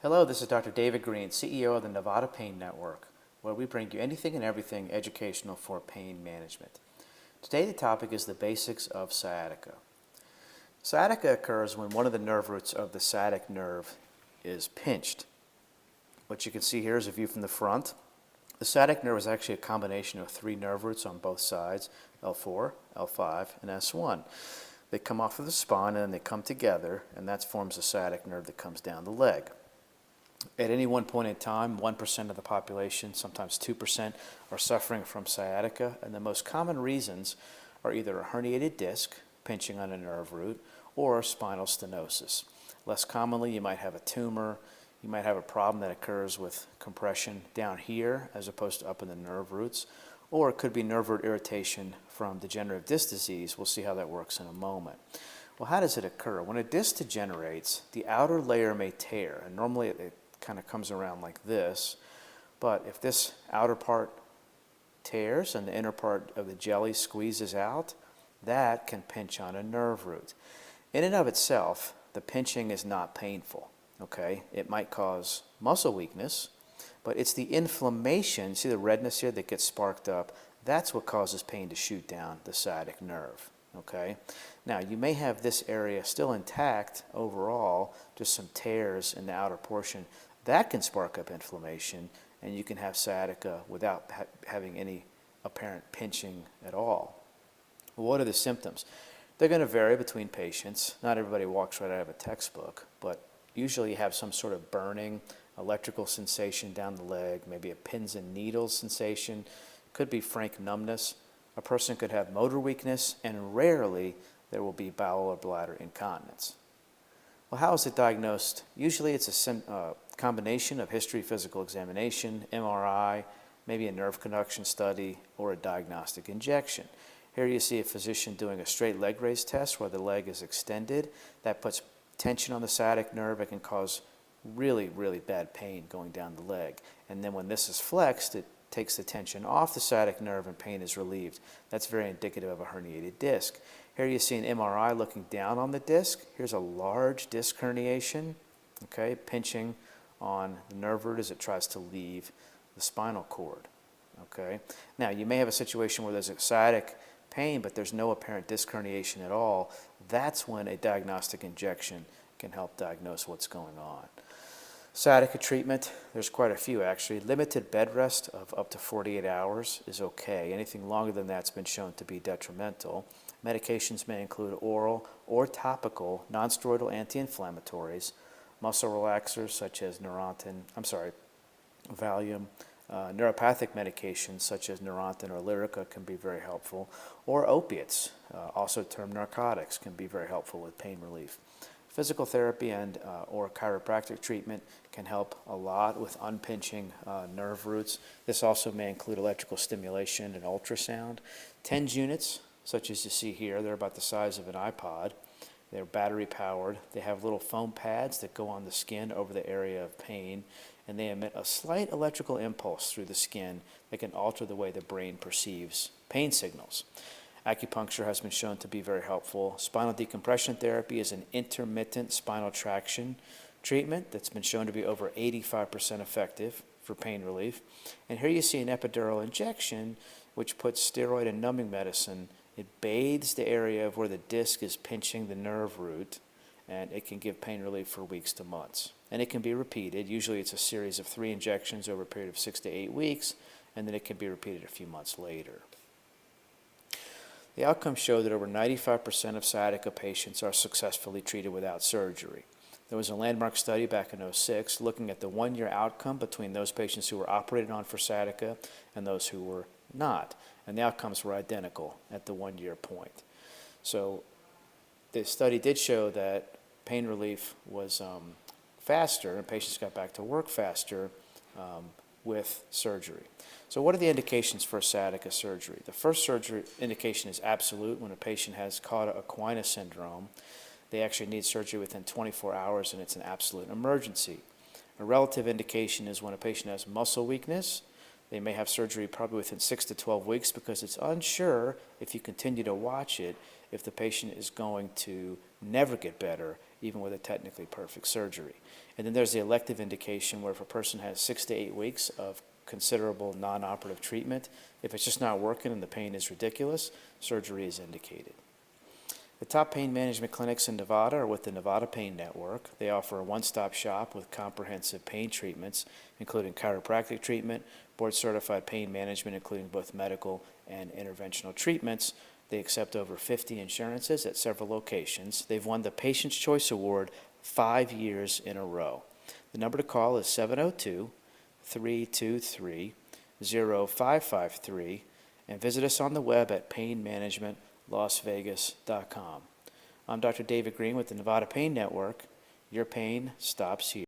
Hello, this is Dr. David Green, CEO of the Nevada Pain Network, where we bring you anything and everything educational for pain management. Today the topic is the basics of sciatica. Sciatica occurs when one of the nerve roots of the sciatic nerve is pinched. What you can see here is a view from the front. The sciatic nerve is actually a combination of three nerve roots on both sides, L4, L5, and S1. They come off of the spine and then they come together, and that forms the sciatic nerve that comes down the leg. At any one point in time, 1% of the population, sometimes 2%, are suffering from sciatica, and the most common reasons are either a herniated disc, pinching on a nerve root, or spinal stenosis. Less commonly, you might have a tumor, you might have a problem that occurs with compression down here as opposed to up in the nerve roots, or it could be nerve root irritation from degenerative disc disease. We'll see how that works in a moment. Well, how does it occur? When a disc degenerates, the outer layer may tear, and normally it kind of comes around like this, but if this outer part tears and the inner part of the jelly squeezes out, that can pinch on a nerve root. In and of itself, the pinching is not painful, okay? It might cause muscle weakness, but it's the inflammation, see the redness here that gets sparked up, that's what causes pain to shoot down the sciatic nerve, okay? Now, you may have this area still intact overall, just some tears in the outer portion. That can spark up inflammation, and you can have sciatica without having any apparent pinching at all. What are the symptoms? They're going to vary between patients. Not everybody walks right out of a textbook, but usually you have some sort of burning, electrical sensation down the leg, maybe a pins and needles sensation, could be frank numbness. A person could have motor weakness, and rarely there will be bowel or bladder incontinence. Well, how is it diagnosed? Usually it's a combination of history, physical examination, MRI, maybe a nerve conduction study, or a diagnostic injection. Here you see a physician doing a straight leg raise test where the leg is extended. That puts tension on the sciatic nerve. It can cause really, really bad pain going down the leg. And then when this is flexed, it takes the tension off the sciatic nerve and pain is relieved. That's very indicative of a herniated disc. Here you see an MRI looking down on the disc. Here's a large disc herniation, okay, pinching on the nerve root as it tries to leave the spinal cord, okay. Now, you may have a situation where there's a sciatic pain, but there's no apparent disc herniation at all. That's when a diagnostic injection can help diagnose what's going on. Sciatica treatment, there's quite a few actually. Limited bed rest of up to 48 hours is okay. Anything longer than that's been shown to be detrimental. Medications may include oral or topical nonsteroidal anti-inflammatories, muscle relaxers such as Valium, neuropathic medications such as Neurontin or Lyrica can be very helpful, or opiates, also termed narcotics, can be very helpful with pain relief. Physical therapy and or chiropractic treatment can help a lot with unpinching nerve roots. This also may include electrical stimulation and ultrasound. TENS units, such as you see here, they're about the size of an iPod. They're battery powered. They have little foam pads that go on the skin over the area of pain, and they emit a slight electrical impulse through the skin that can alter the way the brain perceives pain signals. Acupuncture has been shown to be very helpful. Spinal decompression therapy is an intermittent spinal traction treatment that's been shown to be over 85% effective for pain relief. And here you see an epidural injection, which puts steroid and numbing medicine. It bathes the area of where the disc is pinching the nerve root, and it can give pain relief for weeks to months. And it can be repeated. Usually it's a series of 3 injections over a period of 6 to 8 weeks, and then it can be repeated a few months later. The outcomes show that over 95% of sciatica patients are successfully treated without surgery. There was a landmark study back in 2006 looking at the 1-year outcome between those patients who were operated on for sciatica and those who were not. And the outcomes were identical at the 1-year point. So the study did show that pain relief was faster and patients got back to work faster with surgery. So what are the indications for sciatica surgery? The first surgery indication is absolute when a patient has cauda equina syndrome. They actually need surgery within 24 hours and it's an absolute emergency. A relative indication is when a patient has muscle weakness. They may have surgery probably within 6 to 12 weeks because it's unsure if you continue to watch it if the patient is going to never get better, even with a technically perfect surgery. And then there's the elective indication where if a person has 6 to 8 weeks of considerable non-operative treatment, if it's just not working and the pain is ridiculous, surgery is indicated. The top pain management clinics in Nevada are with the Nevada Pain Network. They offer a one-stop shop with comprehensive pain treatments, including chiropractic treatment, board-certified pain management, including both medical and interventional treatments. They accept over 50 insurances at several locations. They've won the Patient's Choice Award 5 years in a row. The number to call is 702-323-0553, and visit us on the web at painmanagementlasvegas.com. I'm Dr. David Green with the Nevada Pain Network. Your pain stops here.